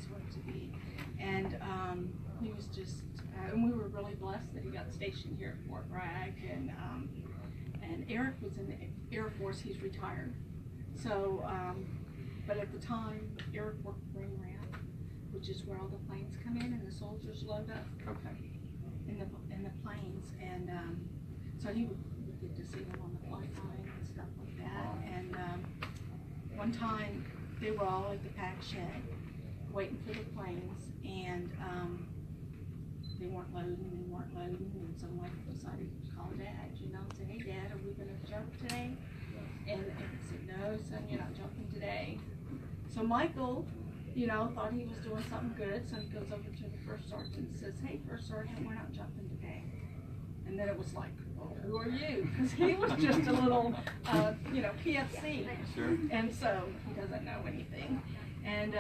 always wanted to be. And he was just, and we were really blessed that he got stationed here at Fort Bragg. And Eric was in the Air Force. He's retired. So, but at the time, Eric worked ring ramp, which is where all the planes come in and the soldiers load up. Okay. In the planes, and so he would get to see them on the flight line and stuff like that. And one time they were all at the pack shed waiting for the planes, and they weren't loading, and so Michael decided to call Dad, you know, and say, "Hey Dad, are we going to jump today?" And he said, "No, son, you're not jumping today." So Michael, you know, thought he was doing something good, so he goes over to the first sergeant and says, "Hey, first sergeant, we're not jumping today." And then it was like, "Well, who are you?" Because he was just a little, you know, PFC. Sure. And so he doesn't know anything. And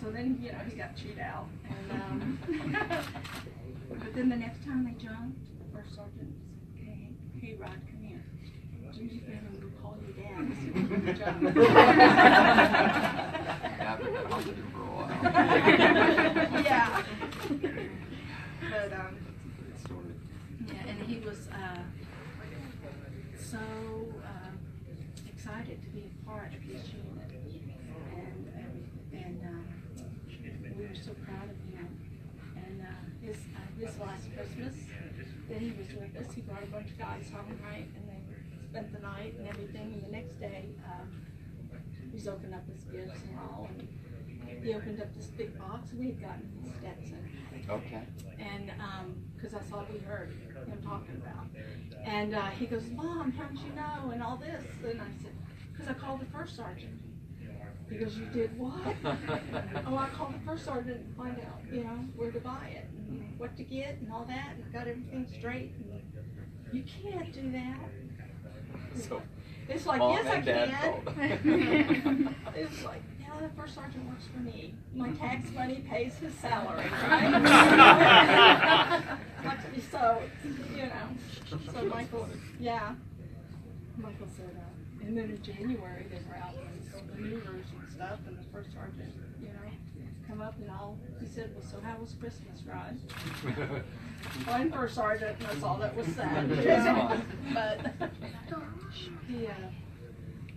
so then, you know, he got chewed out. And, but then the next time they jumped, the first sergeant said, hey, Rod, come here. Jimmie family will call you Dad as soon as you jump. Yeah, I've been hunting him for a while. Yeah. But, Story. yeah, and he was so excited to be a part of this unit, and we were so proud of him. And his last Christmas that he was with us, he brought a bunch of guys home, right, and they spent the night and everything. And the next day, he's opened up his gifts and all, and he opened up this big box. We had gotten his Stetson. Okay. And because that's all we heard him talking about. And he goes, "Mom, how did you know?" and all this. And I said, "Because I called the first sergeant." He goes, "You did what?" "Oh, I called the first sergeant to find out, you know, where to buy it and what to get and all that, and got everything straight. And you can't do that." So, it's like, Mom yes, I and Dad called. can. It's like, yeah, the first sergeant works for me. My tax money pays his salary, right? So, you know, so Michael, yeah. Michael said, and then in January they were out with maneuvers and stuff, and the first sergeant, you know, come up and all, he said, "Well, so how was Christmas, Rod?" One first sergeant, and that's all that was said. You know? But he,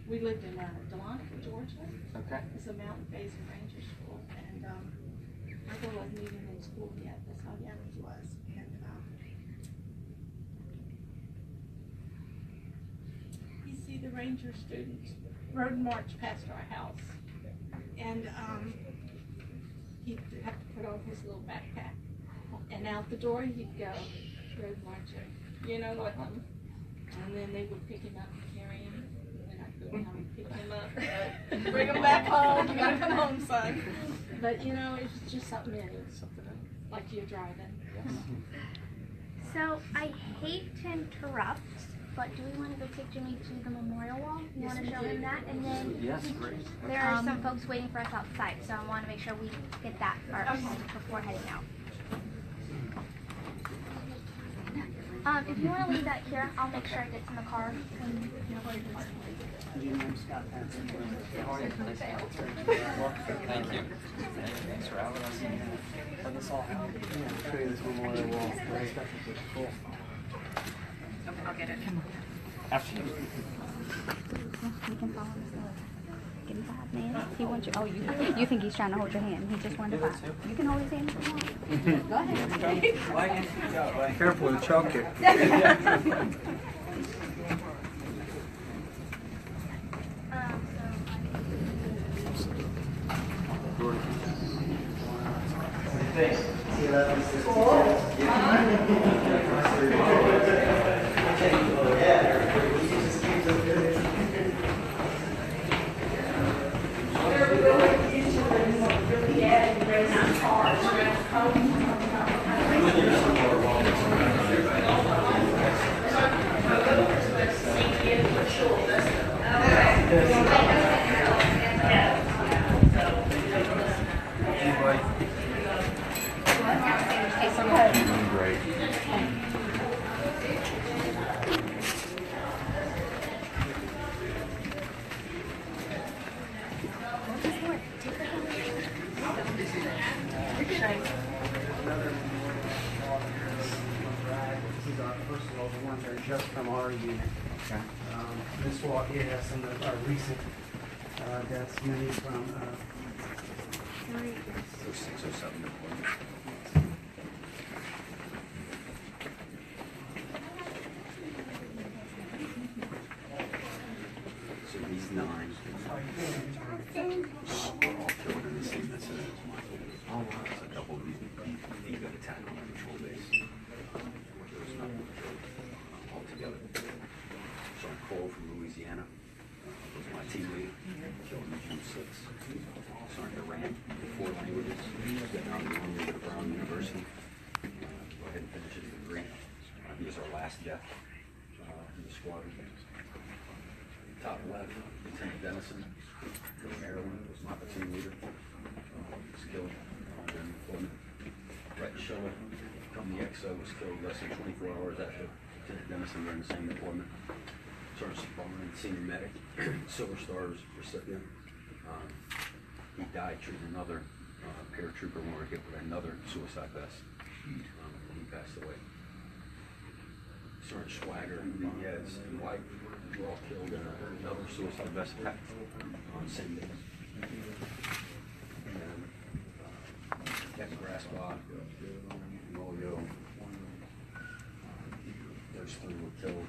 we lived in Dahlonega, Georgia. Okay. It's a mountain base and ranger school, and Michael wasn't even in school yet. That's how young he was. And you see the ranger students road and march past our house, and he'd have to put on his little backpack, and out the door he'd go road marching, you know, with them, and then they would pick him up and carry him. Pick him up, bring him back home. You gotta come home, son. But you know, it's just something like you're driving. So I hate to interrupt, but do we want to go take Jimmie to the memorial wall? You Yes, want to we show do. him that, and then Yes, great. there are some folks waiting for us outside, so I want to make sure we get that first before heading out. If you want to leave that here, I'll make sure it gets in the car. Thank you. Thanks for having us. Let us all help. Yeah, show you this memorial wall. Very special. Cool. I'll get it. Absolutely. You can follow him. Give him 5 minutes. He wants you. Oh, you think he's trying to hold your hand? He just wanted 5. You can hold his hand if you want. Go ahead. Be careful with the choke kick. Great. This is our, first of all, the ones that are just from our unit. Okay. This wall here has some of our recent deaths, many from 06, 07 deployment. So these 9 were all killed in the same incident as Michael. There's a couple of these he got attacked on the patrol base. There was nothing killed altogether. Sergeant Cole from Louisiana was my team leader, killed in June 6. Sergeant Durant, 4 languages, now the Army of Brown University. Go ahead and finish his degree. He was our last death in the squadron. Top left, Lieutenant Dennison from Maryland, was my platoon leader. Was killed during deployment. Brett Schiller from the XO was killed less than 24 hours after Lieutenant Dennison during the same deployment. Sergeant Barman, senior medic, Silver Stars recipient. He died treating another paratrooper when we were hit with another suicide vest. He passed away. Sergeant Swagger, Diaz, and White were all killed in another suicide vest attack on the same day. And Captain Grassbot, Rolio, those 3 were killed.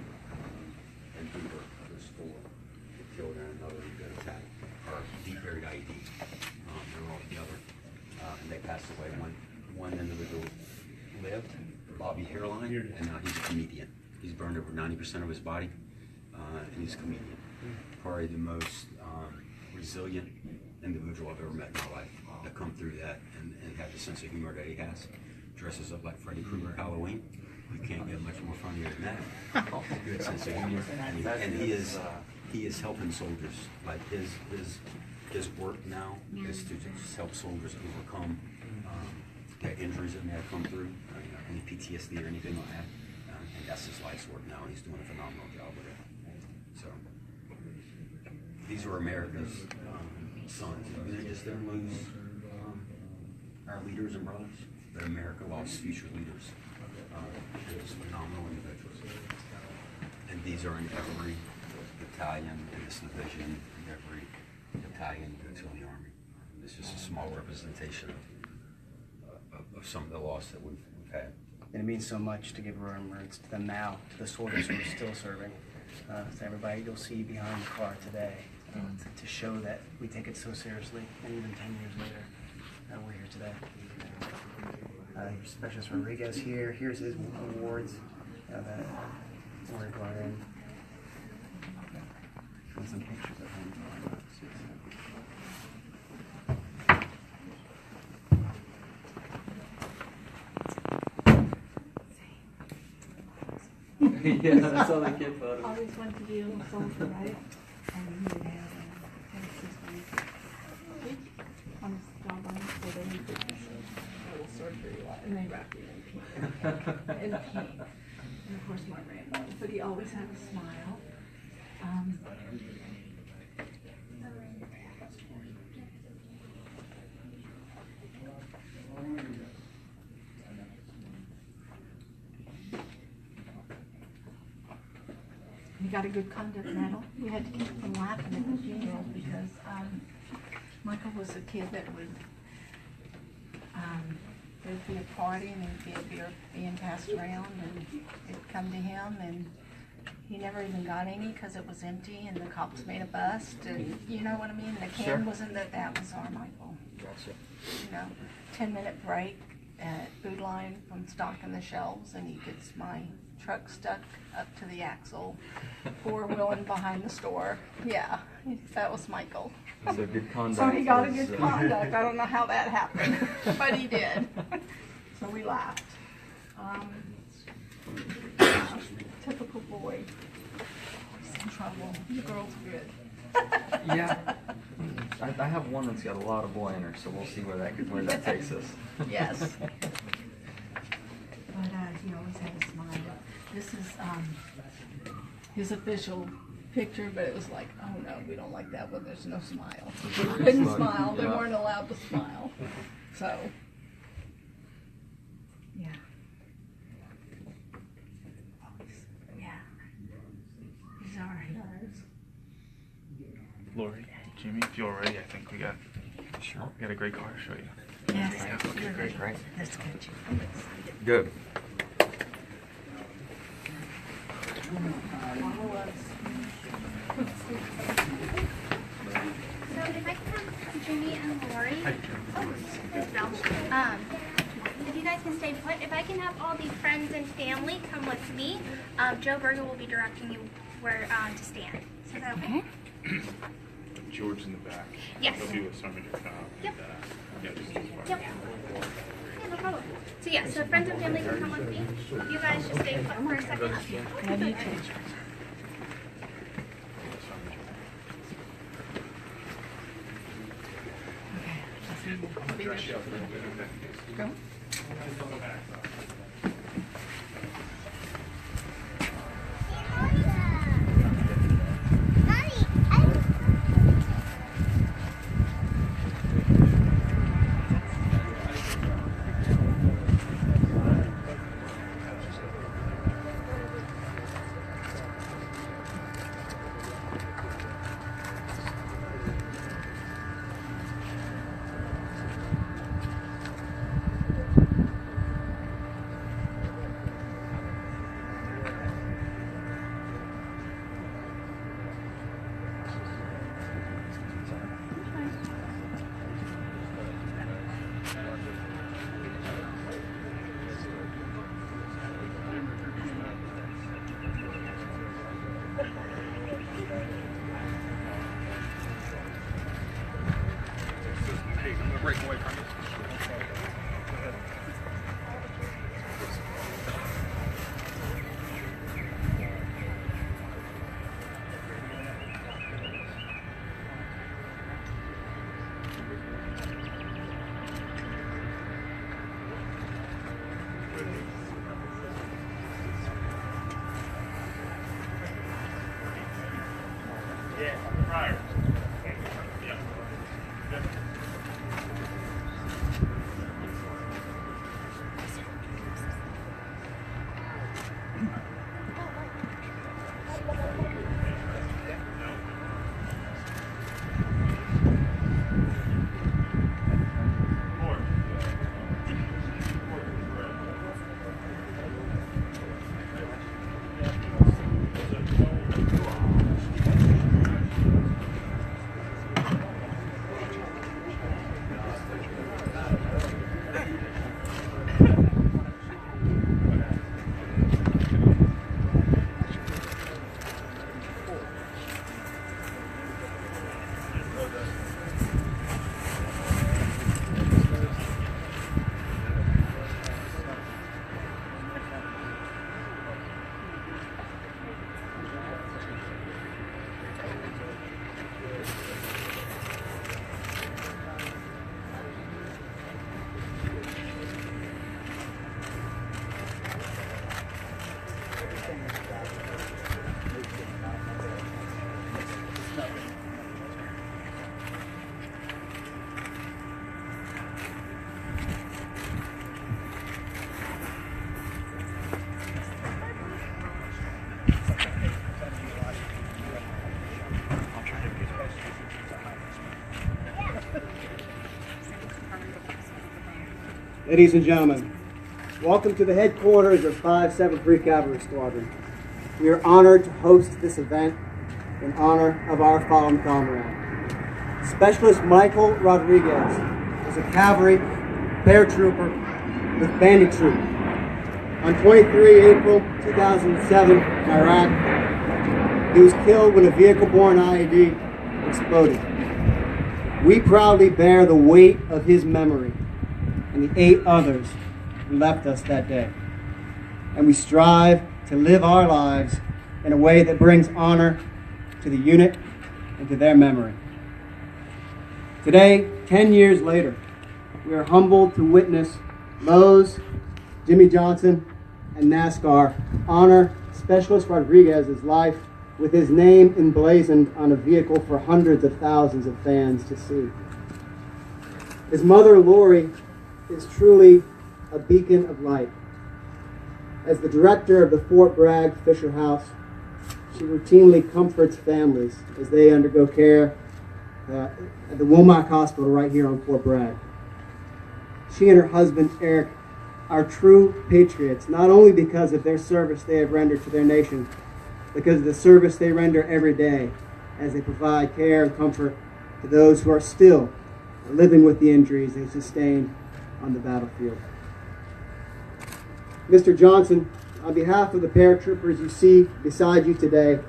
And Hoover, those 4 were killed in another attack, or deep buried IED. They were all together, and they passed away. One individual lived, Bobby Hairline, and now he's a comedian. He's burned over 90% of his body, and he's a comedian. Probably the most resilient individual I've ever met in my life to come through that and have the sense of humor that he has. Dresses up like Freddy Krueger at Halloween. You can't get much more funnier than that. Good sense of humor, and he is helping soldiers. Like his work now is to just help soldiers overcome the injuries that may have come through, any PTSD or anything like that. And that's his life's work now. He's doing a phenomenal job with it. So these are America's sons. We didn't just didn't lose our leaders and brothers, but America lost future leaders. They're just phenomenal individuals. And these are in every battalion in this division, in every battalion that's in the Army. And this is a small representation of some of the loss that we've had. And it means so much to give remembrance to them now, to the soldiers who are still serving, to everybody you'll see behind the car today, to show that we take it so seriously, and even 10 years later, we're here today. Specialist Rodriguez here. Here's his awards that we're brought in. And some pictures of him. Yeah, that's all the kid photos. Always wanted to be a little soldier, right? And he would have on his jawbone, so they would do a little surgery, and they wrapped it in pink. And of course, my Rambo. But he always had a smile. He got a good conduct medal. We had to keep him laughing at the funeral because Michael was a kid that would there'd be a party and there'd be a beer being passed around and it'd come to him and he never even got any because it was empty and the cops made a bust and you know what I mean? The can wasn't that was our Michael. Gotcha. You know, 10-minute break at Food Line from stocking the shelves and he gets my truck stuck up to the axle, four-wheeling behind the store. Yeah, that was Michael. So good conduct. So he got a good conduct. I don't know how that happened, but he did. So we laughed. Typical boy. He's in trouble. The girl's good. Yeah, I have one that's got a lot of boy in her, so we'll see where that takes us. Yes. But he always had a smile. This is his official picture, but it was like, oh no, we don't like that one. There's no smile. They couldn't smile. They weren't allowed to smile. So, yeah. Yeah. He's alright. Lori, Jimmy, if you're ready, I think we got a great car to show you. Yes. Okay, great. That's good. Good. So if I can have Jimmie and Lori, if you guys can stay put, if I can have all the friends and family come with me, Joe Berger will be directing you where to stand. So is that okay? George in the back. Yes. He'll be with Sergeant Cobb. Yep. Yeah, just Yep. Yeah, no problem. So yeah, so friends and family can come with me. You guys just stay put for a second. Love you too. Go. Ladies and gentlemen, welcome to the headquarters of 573 Cavalry Squadron. We are honored to host this event in honor of our fallen comrade. Specialist Michael Rodriguez was a cavalry paratrooper with Bandit Troop. On 23 April 2007 in Iraq, he was killed when a vehicle-borne IED exploded. We proudly bear the weight of his memory and the 8 others who left us that day. And we strive to live our lives in a way that brings honor to the unit and to their memory. Today, 10 years later, we are humbled to witness Lowe's, Jimmie Johnson, and NASCAR honor Specialist Rodriguez's life with his name emblazoned on a vehicle for hundreds of thousands of fans to see. His mother, Lori, is truly a beacon of light. As the director of the Fort Bragg Fisher House, she routinely comforts families as they undergo care at the Womack Hospital right here on Fort Bragg. She and her husband, Eric, are true patriots, not only because of their service they have rendered to their nation, because of the service they render every day as they provide care and comfort to those who are still living with the injuries they sustained on the battlefield. Mr. Johnson, on behalf of the paratroopers you see beside you today,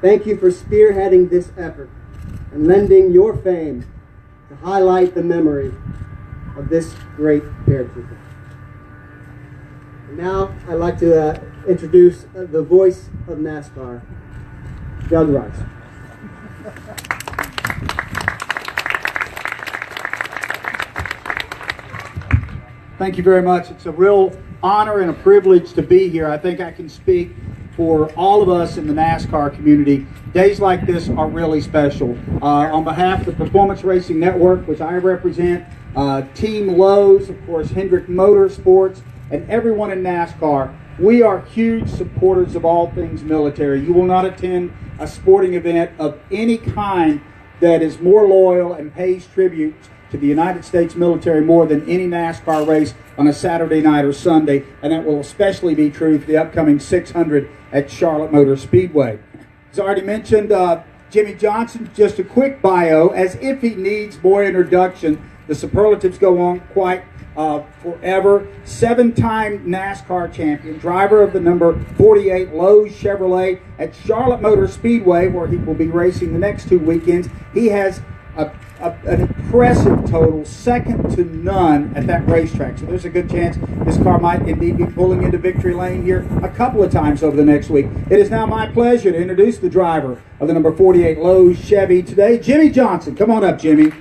thank you for spearheading this effort and lending your fame to highlight the memory of this great paratrooper. And now I'd like to introduce the voice of NASCAR, Doug Rice. Thank you very much. It's a real honor and a privilege to be here. I think I can speak for all of us in the NASCAR community. Days like this are really special. On behalf of the Performance Racing Network, which I represent, Team Lowe's, of course, Hendrick Motorsports, and everyone in NASCAR, we are huge supporters of all things military. You will not attend a sporting event of any kind that is more loyal and pays tribute to the United States military more than any NASCAR race on a Saturday night or Sunday, and that will especially be true for the upcoming 600 at Charlotte Motor Speedway. As already mentioned, Jimmie Johnson, just a quick bio, as if he needs more introduction. The superlatives go on quite forever. 7-time NASCAR champion, driver of the number 48 Lowe's Chevrolet at Charlotte Motor Speedway, where he will be racing the next 2 weekends. He has an impressive total, second to none at that racetrack. So there's a good chance this car might indeed be pulling into victory lane here a couple of times over the next week. It is now my pleasure to introduce the driver of the number 48 Lowe's Chevy today, Jimmie Johnson. Come on up, Jimmie.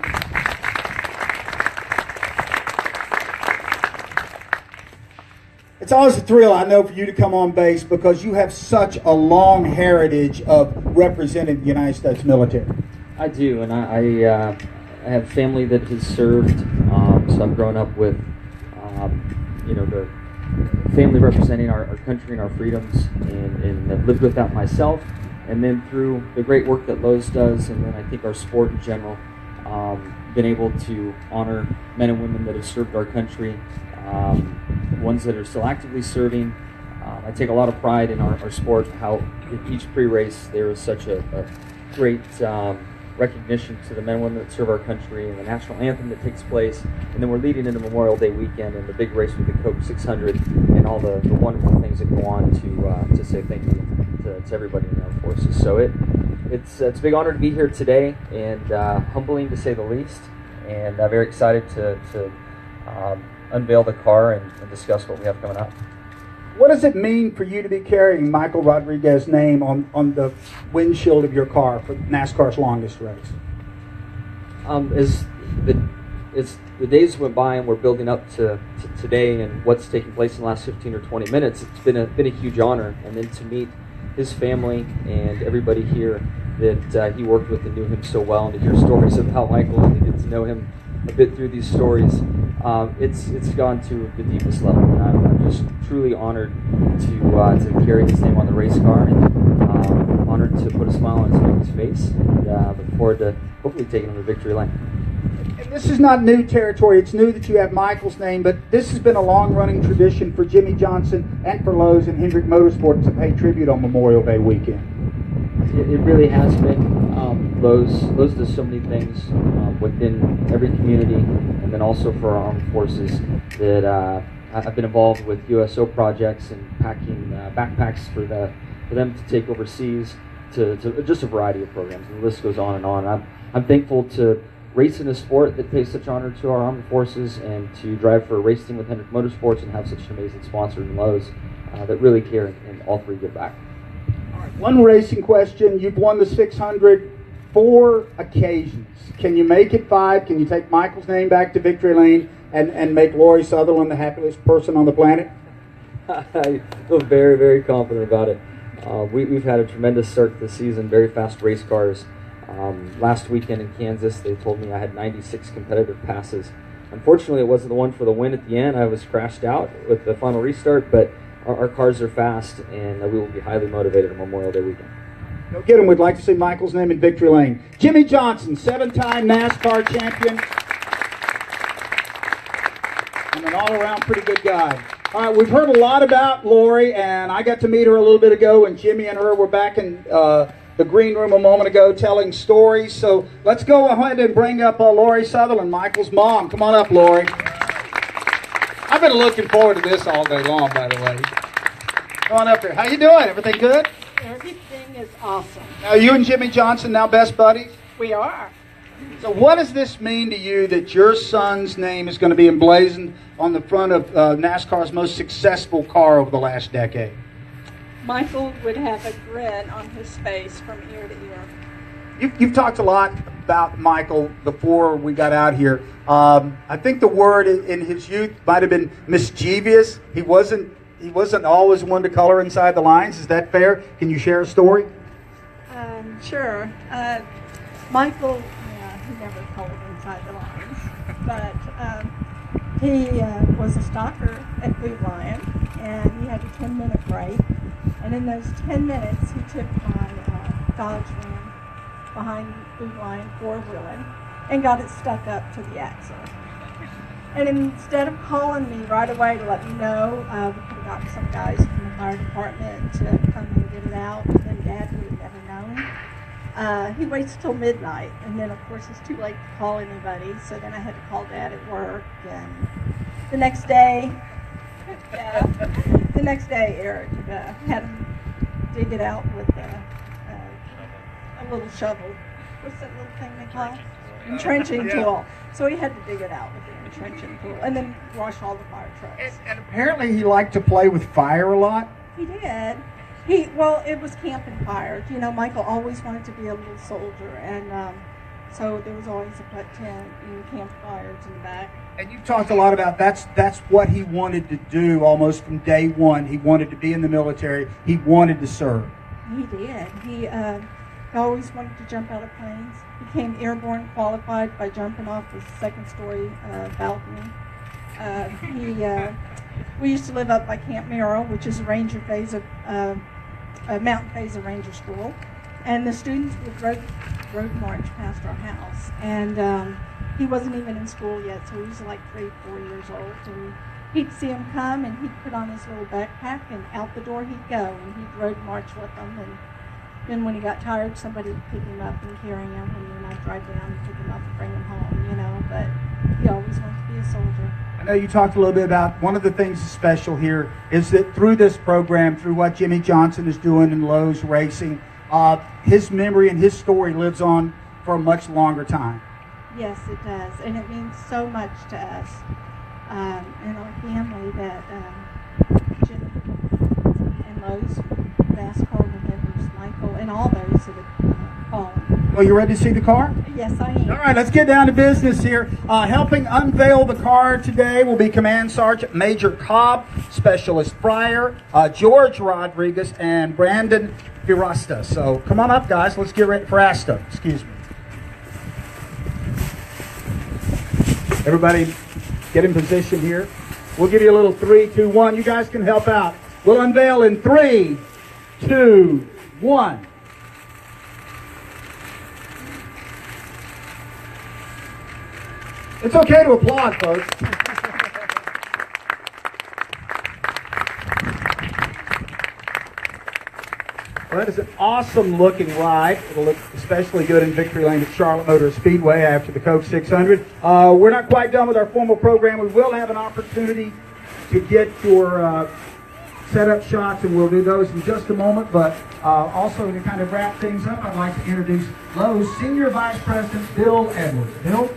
It's always a thrill, I know, for you to come on base because you have such a long heritage of representing the United States military. I do, and I have family that has served, so I've grown up with, the family representing our country and our freedoms, and I've lived with that myself, and then through the great work that Lowe's does, and then I think our sport in general, been able to honor men and women that have served our country, ones that are still actively serving. I take a lot of pride in our sport, how in each pre-race there is such a great recognition to the men and women that serve our country, and the national anthem that takes place, and then we're leading into Memorial Day weekend and the big race with the Coke 600 and all the wonderful things that go on to say thank you to everybody in the armed forces. So it's a big honor to be here today, and humbling to say the least, and I'm very excited to unveil the car and discuss what we have coming up. What does it mean for you to be carrying Michael Rodriguez's name on the windshield of your car for NASCAR's longest race? As the days went by and we're building up to today and what's taking place in the last 15 or 20 minutes, it's been a huge honor. And then to meet his family and everybody here that he worked with and knew him so well, and to hear stories about Michael and to get to know him a bit through these stories, it's gone to the deepest level, and I'm just truly honored to carry his name on the race car, and honored to put a smile on his family's face, and look forward to hopefully taking him to victory lane. And this is not new territory. It's new that you have Michael's name, but this has been a long-running tradition for Jimmie Johnson and for Lowe's and Hendrick Motorsports to pay tribute on Memorial Day weekend. It really has been. Lowe's does so many things within every community, and then also for our armed forces. That I've been involved with USO projects and packing backpacks for them to take overseas, to just a variety of programs. And the list goes on and on. I'm thankful to race in a sport that pays such honor to our armed forces, and to drive for a race team with Hendrick Motorsports and have such an amazing sponsor in Lowe's that really care and all three give back. One racing question. You've won the 600 4 occasions. Can you make it 5? Can you take Michael's name back to victory lane and make Lori Sutherland the happiest person on the planet? I feel very, very confident about it. We've had a tremendous start to the season, very fast race cars. Last weekend in Kansas, they told me I had 96 competitive passes. Unfortunately, it wasn't the one for the win at the end. I was crashed out with the final restart, but our cars are fast, and we will be highly motivated on Memorial Day weekend. Go get him. We'd like to see Michael's name in victory lane. Jimmie Johnson, 7-time NASCAR champion. And an all-around pretty good guy. All right, we've heard a lot about Lori, and I got to meet her a little bit ago, and Jimmy and her were back in the green room a moment ago telling stories. So let's go ahead and bring up Lori Sutherland, Michael's mom. Come on up, Lori. I've been looking forward to this all day long, by the way. Come on up here. How you doing? Everything good? Everything is awesome. Now, you and Jimmie Johnson now best buddies? We are. So what does this mean to you that your son's name is going to be emblazoned on the front of NASCAR's most successful car over the last decade? Michael would have a grin on his face from ear to ear. You've talked a lot about Michael before we got out here. I think the word in his youth might have been mischievous. He wasn't always one to color inside the lines. Is that fair? Can you share a story? Sure. Michael, he never colored inside the lines, but he was a stalker at Food Lion, and he had a 10-minute break. And in those 10 minutes, he took my Dodge Ram behind Food Lion four-wheeling and got it stuck up to the axle. And instead of calling me right away to let me know, we could have gotten some guys from the fire department to come and get it out, and then Dad would have never known. He waits till midnight, and then of course it's too late to call anybody, so then I had to call Dad at work, and the next day, Eric had him dig it out with a little shovel. What's that little thing they call it? Entrenching tool. So he had to dig it out with the entrenching tool, and then wash all the fire trucks. And apparently he liked to play with fire a lot. He did. Well, it was camping fires. You know, Michael always wanted to be a little soldier, and so there was always a butt tent and campfires in the back. And you talked a lot about that's what he wanted to do almost from day one. He wanted to be in the military. He wanted to serve. He did. He always wanted to jump out of planes. Became airborne qualified by jumping off the second-story balcony. We used to live up by Camp Merrill, which is a ranger phase of a mountain phase of ranger school, and the students would road march past our house. And he wasn't even in school yet, so he was like 3, 4 years old. And he'd see them come, and he'd put on his little backpack, and out the door he'd go, and he'd road march with them. And then when he got tired, somebody would pick him up and carry him, and then I'd drive down and pick him up and bring him home, you know. But he always wanted to be a soldier. I know you talked a little bit about one of the things that's special here is that through this program, through what Jimmie Johnson is doing in Lowe's Racing, his memory and his story lives on for a much longer time. Yes, it does, and it means so much to us and our family that Jimmie and Lowe's NASCAR remembers Michael and all those that have fallen. Well, you ready to see the car? Yes, I am. All right, let's get down to business here. Helping unveil the car today will be Command Sergeant Major Cobb, Specialist Fryer, George Rodriguez, and Brandon Firasta. So come on up, guys. Let's get ready for Asta. Excuse me. Everybody get in position here. We'll give you a little 3, 2, 1. You guys can help out. We'll unveil in 3, 2, 1. It's okay to applaud, folks. Well, that is an awesome looking ride. It'll look especially good in victory lane at Charlotte Motor Speedway after the Coke 600. We're not quite done with our formal program. We will have an opportunity to get your setup shots, and we'll do those in just a moment. But also to kind of wrap things up, I'd like to introduce Lowe's Senior Vice President Bill Edwards. Bill?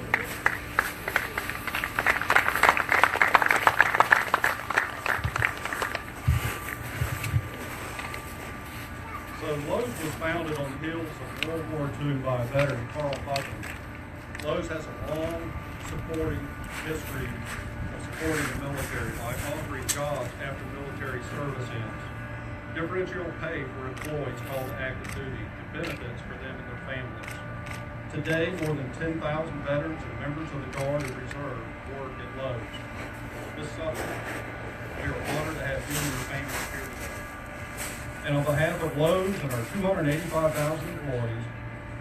Lowe's was founded on the heels of World War II by veteran Carl Buckland. Lowe's has a long supporting history of supporting the military by offering jobs after military service ends, differential pay for employees called active duty, and benefits for them and their families. Today, more than 10,000 veterans and members of the Guard and Reserve work Lowe's. This summer, we are honored to have you and your family here today. And on behalf of Lowe's and our 285,000 employees,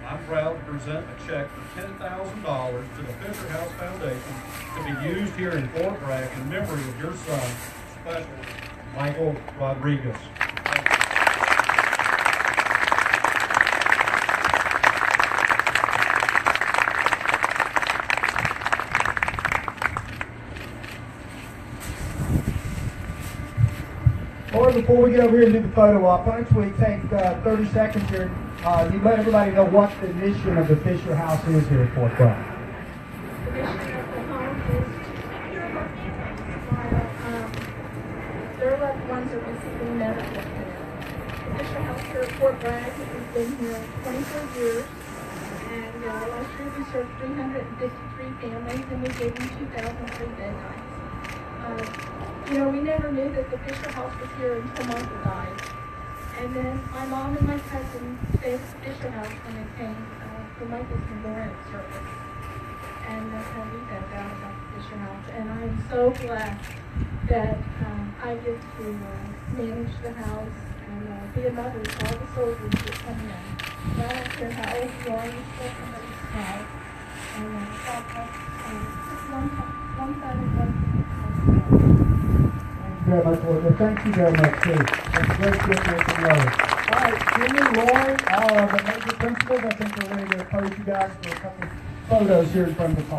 I'm proud to present a check for $10,000 to the Fisher House Foundation to be used here in Fort Bragg in memory of your son, Special Michael Rodriguez. Or before we get over here and do the photo op, why don't we take 30 seconds here. You let everybody know what the mission of the Fisher House is here at Fort Bragg. The mission of the home is to care for families while their loved ones are receiving medical care. The Fisher House here at Fort Bragg has been here 24 years, and last year we served 353 families, and we gave them 2,003 bed nights. You know, we never knew that the Fisher House was here until Michael died. And then my mom and my cousin stayed at the Fisher House when they came for Michael's memorial service. And that's how we found out about the Fisher House. And I am so blessed that I get to manage the house and be a mother to all the soldiers that come in. And I don't care how old you are, you still somebody's child. And just one side of one. Very much, Lord. Thank you very much, too. That's a great gift from Lowe's. All right, Jimmie, Roy, all of the major principals, I think we're ready to pose you guys for a couple of photos here in front of the